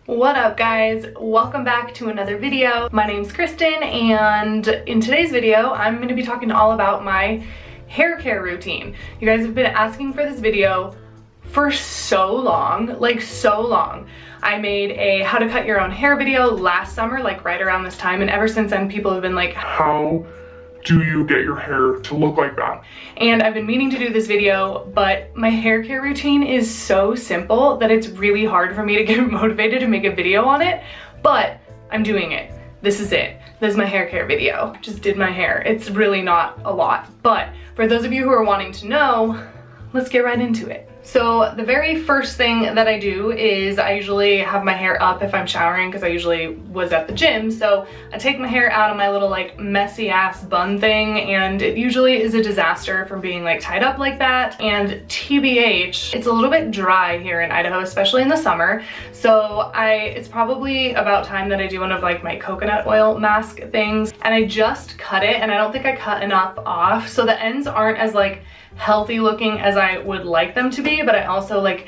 What up guys? Welcome back to another video. My name's Kristen and in today's video I'm going to be talking all about my hair care routine. You guys have been asking for this video for so long, like so long. I made a how to cut your own hair video last summer, like right around this time, and ever since then people have been like, how do you get your hair to look like that? And I've been meaning to do this video, but my hair care routine is so simple that it's really hard for me to get motivated to make a video on it, but I'm doing it. This is it. This is my hair care video. Just did my hair. It's really not a lot, but for those of you who are wanting to know, let's get right into it. So the very first thing that I do is I usually have my hair up if I'm showering because I usually was at the gym. So I take my hair out of my little like messy ass bun thing, and it usually is a disaster from being like tied up like that. And TBH, it's a little bit dry here in Idaho, especially in the summer. So it's probably about time that I do one of like my coconut oil mask things. And I just cut it, and I don't think I cut enough off. So the ends aren't as like healthy looking as I would like them to be, but I also like,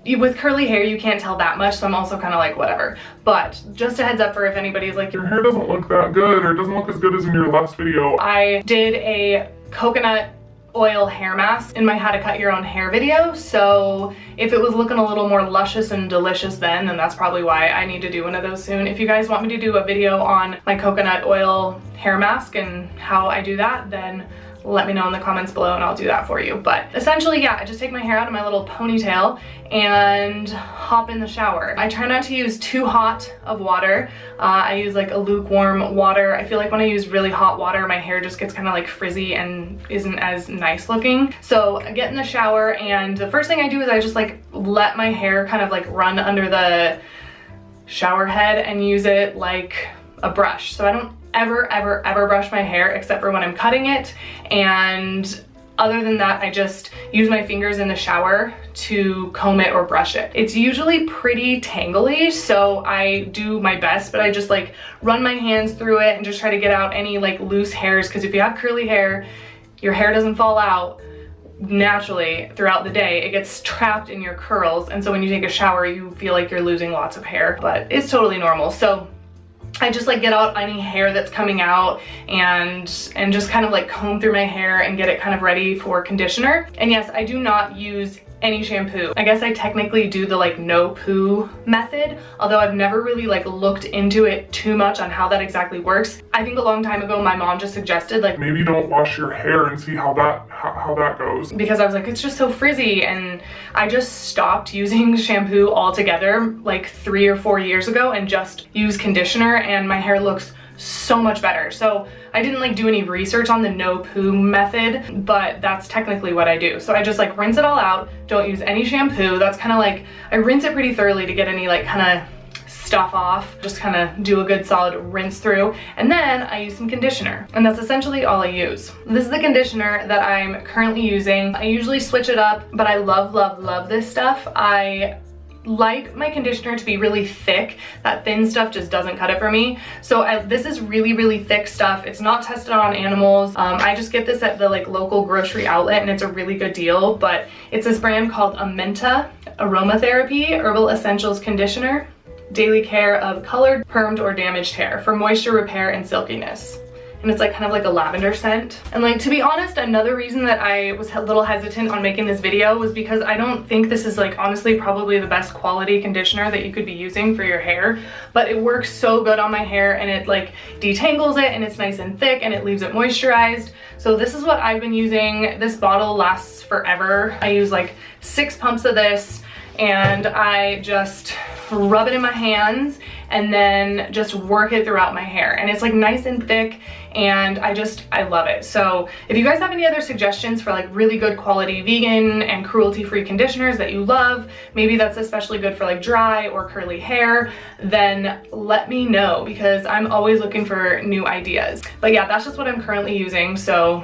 with curly hair you can't tell that much, so I'm also kind of like whatever. But just a heads up for if anybody's like, your hair doesn't look that good or it doesn't look as good as in your last video. I did a coconut oil hair mask in my how to cut your own hair video, so if it was looking a little more luscious and delicious then that's probably why I need to do one of those soon. If you guys want me to do a video on my coconut oil hair mask and how I do that, then let me know in the comments below and I'll do that for you. But essentially, yeah, I just take my hair out of my little ponytail and hop in the shower. I try not to use too hot of water. I use like a lukewarm water. I feel like when I use really hot water, my hair just gets kind of like frizzy and isn't as nice looking. So I get in the shower, and the first thing I do is I just like let my hair kind of like run under the shower head and use it like a brush. So I don't ever brush my hair except for when I'm cutting it, and other than that I just use my fingers in the shower to comb it or brush it. It's usually pretty tangly, so I do my best, but I just like run my hands through it and just try to get out any like loose hairs, because if you have curly hair, your hair doesn't fall out naturally throughout the day. It gets trapped in your curls, and so when you take a shower you feel like you're losing lots of hair, but it's totally normal. So I just like get out any hair that's coming out and just kind of like comb through my hair and get it kind of ready for conditioner. And yes, I do not use any shampoo. I guess I technically do the like no poo method, although I've never really like looked into it too much on how that exactly works. I think a long time ago my mom just suggested like, maybe don't wash your hair and see how that goes, because I was like, it's just so frizzy, and I just stopped using shampoo altogether like 3 or 4 years ago and just use conditioner, and my hair looks so much better. So I didn't like do any research on the no poo method, but that's technically what I do. So I just like rinse it all out, don't use any shampoo. That's kind of like, I rinse it pretty thoroughly to get any like kind of stuff off, just kind of do a good solid rinse through, and then I use some conditioner, and that's essentially all I use. This is the conditioner that I'm currently using. I usually switch it up, but I love this stuff. I like my conditioner to be really thick. That thin stuff just doesn't cut it for me. So this is really thick stuff. It's not tested on animals. I just get this at the like local grocery outlet, and it's a really good deal. But it's this brand called Amenta Aromatherapy Herbal Essentials Conditioner. Daily care of colored, permed, or damaged hair for moisture repair and silkiness. And it's like kind of like a lavender scent. And like, to be honest, another reason that I was a little hesitant on making this video was because I don't think this is like honestly probably the best quality conditioner that you could be using for your hair, but it works so good on my hair, and it like detangles it, and it's nice and thick, and it leaves it moisturized. So this is what I've been using. This bottle lasts forever. I use like 6 pumps of this, and I just rub it in my hands and then just work it throughout my hair, and it's like nice and thick, and I love it. So if you guys have any other suggestions for like really good quality vegan and cruelty free conditioners that you love, maybe that's especially good for like dry or curly hair, then let me know, because I'm always looking for new ideas. But yeah, that's just what I'm currently using, so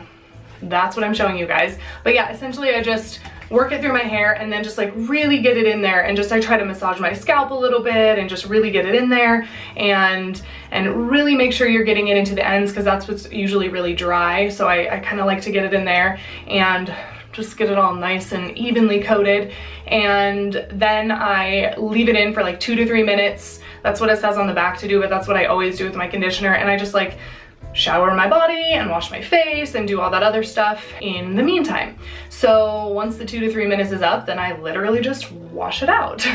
that's what I'm showing you guys. But yeah, essentially I just work it through my hair and then just like really get it in there, and just I try to massage my scalp a little bit and just really get it in there and really make sure you're getting it into the ends, because that's what's usually really dry. So I kind of like to get it in there and just get it all nice and evenly coated. And then I leave it in for like 2 to 3 minutes. That's what it says on the back to do, but that's what I always do with my conditioner. And I just like shower my body and wash my face and do all that other stuff in the meantime. So once the 2 to 3 minutes is up, then I literally just wash it out.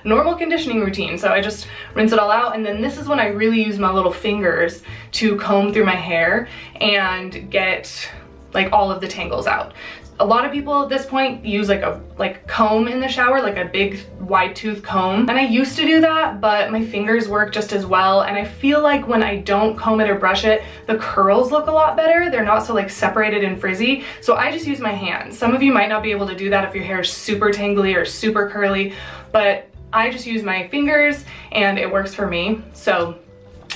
Normal conditioning routine. So I just rinse it all out, and then this is when I really use my little fingers to comb through my hair and get like all of the tangles out. A lot of people at this point use like a comb in the shower, like a big wide tooth comb. And I used to do that, but my fingers work just as well. And I feel like when I don't comb it or brush it, the curls look a lot better. They're not so like separated and frizzy. So I just use my hands. Some of you might not be able to do that if your hair is super tangly or super curly, but I just use my fingers and it works for me. So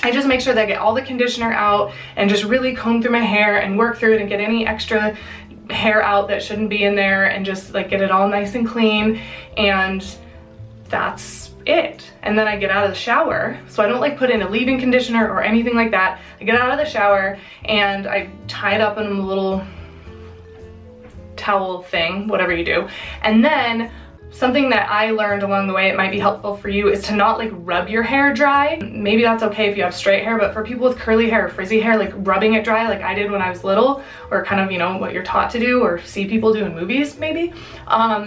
I just make sure that I get all the conditioner out and just really comb through my hair and work through it and get any extra hair out that shouldn't be in there and just like get it all nice and clean, and that's it. And then I get out of the shower, so I don't like put in a leave-in conditioner or anything like that. I get out of the shower and I tie it up in a little towel thing, whatever you do, and then something that I learned along the way, it might be helpful for you, is to not like rub your hair dry. Maybe that's okay if you have straight hair, but for people with curly hair or frizzy hair, like rubbing it dry like I did when I was little, or kind of, you know, what you're taught to do or see people do in movies maybe,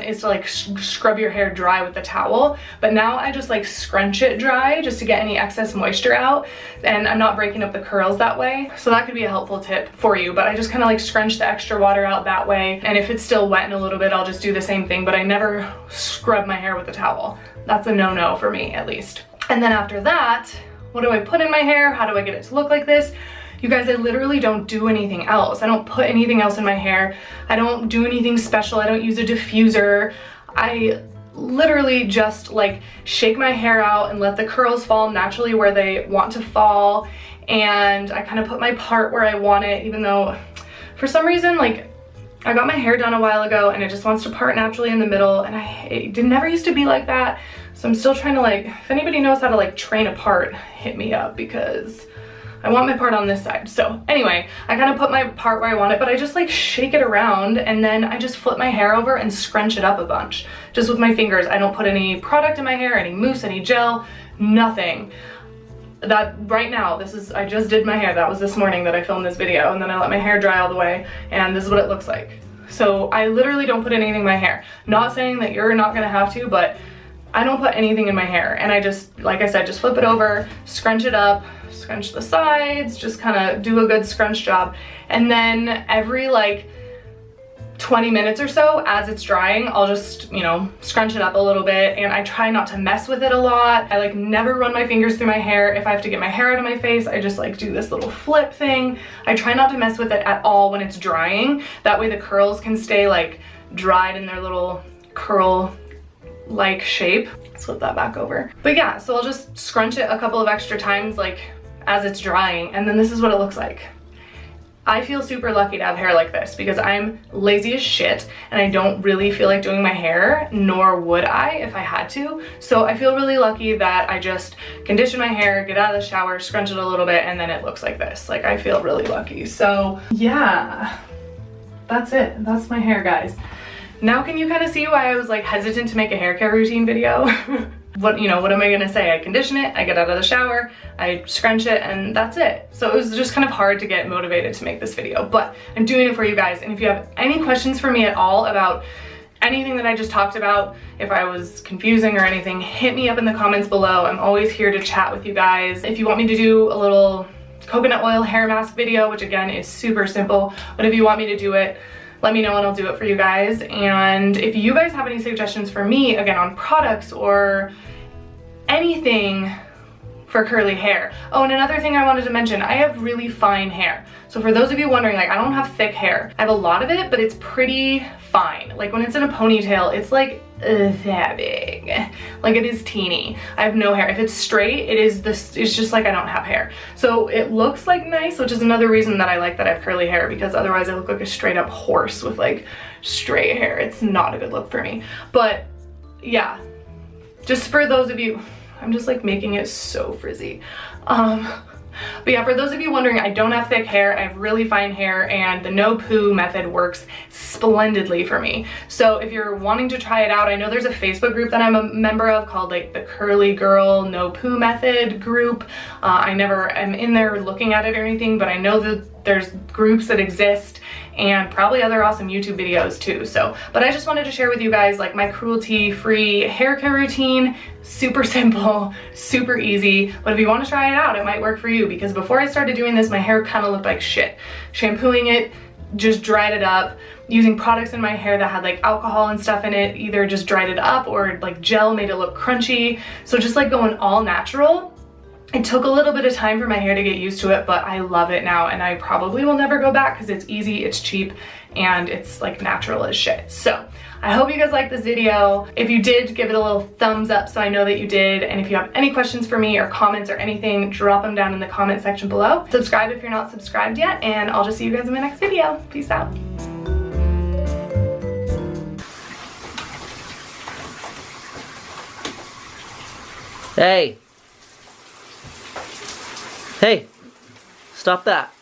is to like scrub your hair dry with the towel. But now I just like scrunch it dry just to get any excess moisture out, and I'm not breaking up the curls that way. So that could be a helpful tip for you, but I just kind of like scrunch the extra water out that way. And if it's still wet in a little bit, I'll just do the same thing, but I never scrub my hair with a towel. That's a no-no for me, at least. And then after that, what do I put in my hair? How do I get it to look like this? You guys, I literally don't do anything else. I don't put anything else in my hair. I don't do anything special. I don't use a diffuser. I literally just like shake my hair out and let the curls fall naturally where they want to fall. And I kind of put my part where I want it, even though for some reason, like, I got my hair done a while ago and it just wants to part naturally in the middle, and it never used to be like that. So I'm still trying to like, if anybody knows how to like train a part, hit me up, because I want my part on this side. So anyway, I kind of put my part where I want it, but I just like shake it around and then I just flip my hair over and scrunch it up a bunch. Just with my fingers. I don't put any product in my hair, any mousse, any gel, nothing. That right now, I just did my hair. That was this morning that I filmed this video, and then I let my hair dry all the way, and this is what it looks like. So I literally don't put anything in my hair. Not saying that you're not gonna have to, but I don't put anything in my hair. And I just, like I said, just flip it over, scrunch it up, scrunch the sides, just kind of do a good scrunch job. And then every like 20 minutes or so, as it's drying, I'll just, you know, scrunch it up a little bit, and I try not to mess with it a lot. I like never run my fingers through my hair. If I have to get my hair out of my face, I just like do this little flip thing. I try not to mess with it at all when it's drying. That way the curls can stay like dried in their little curl like shape. Let's flip that back over. But yeah, so I'll just scrunch it a couple of extra times like as it's drying, and then this is what it looks like. I feel super lucky to have hair like this because I'm lazy as shit and I don't really feel like doing my hair, nor would I if I had to. So I feel really lucky that I just condition my hair, get out of the shower, scrunch it a little bit, and then it looks like this. Like, I feel really lucky. So yeah, that's it. That's my hair, guys. Now can you kind of see why I was like hesitant to make a hair care routine video? What am I gonna say? I condition it, I get out of the shower, I scrunch it, and that's it. So it was just kind of hard to get motivated to make this video, but I'm doing it for you guys. And if you have any questions for me at all about anything that I just talked about, if I was confusing or anything, hit me up in the comments below. I'm always here to chat with you guys. If you want me to do a little coconut oil hair mask video, which again is super simple, but if you want me to do it, let me know and I'll do it for you guys. And if you guys have any suggestions for me, again, on products or anything for curly hair. Oh, and another thing I wanted to mention, I have really fine hair. So for those of you wondering, like, I don't have thick hair. I have a lot of it, but it's pretty fine. Like when it's in a ponytail, it's like that big. Like it is teeny. I have no hair. If it's straight, it's just like I don't have hair. So it looks like nice, which is another reason that I like that I have curly hair, because otherwise I look like a straight up horse with like straight hair. It's not a good look for me. But yeah, just for those of you, I'm just like making it so frizzy. But yeah, for those of you wondering, I don't have thick hair, I have really fine hair, and the no poo method works splendidly for me. So if you're wanting to try it out, I know there's a Facebook group that I'm a member of called like the Curly Girl No Poo Method group. I never am in there looking at it or anything, but I know that there's groups that exist and probably other awesome YouTube videos too. So, but I just wanted to share with you guys like my cruelty-free hair care routine. Super simple, super easy, but if you want to try it out, it might work for you, because before I started doing this, my hair kind of looked like shit. Shampooing it just dried it up. Using products in my hair that had like alcohol and stuff in it either just dried it up, or like gel made it look crunchy. So just like going all natural. It took a little bit of time for my hair to get used to it, but I love it now, and I probably will never go back because it's easy, it's cheap, and it's like natural as shit. So I hope you guys liked this video. If you did, give it a little thumbs up so I know that you did. And if you have any questions for me or comments or anything, drop them down in the comment section below. Subscribe if you're not subscribed yet, and I'll just see you guys in my next video. Peace out. Hey! Hey! Stop that!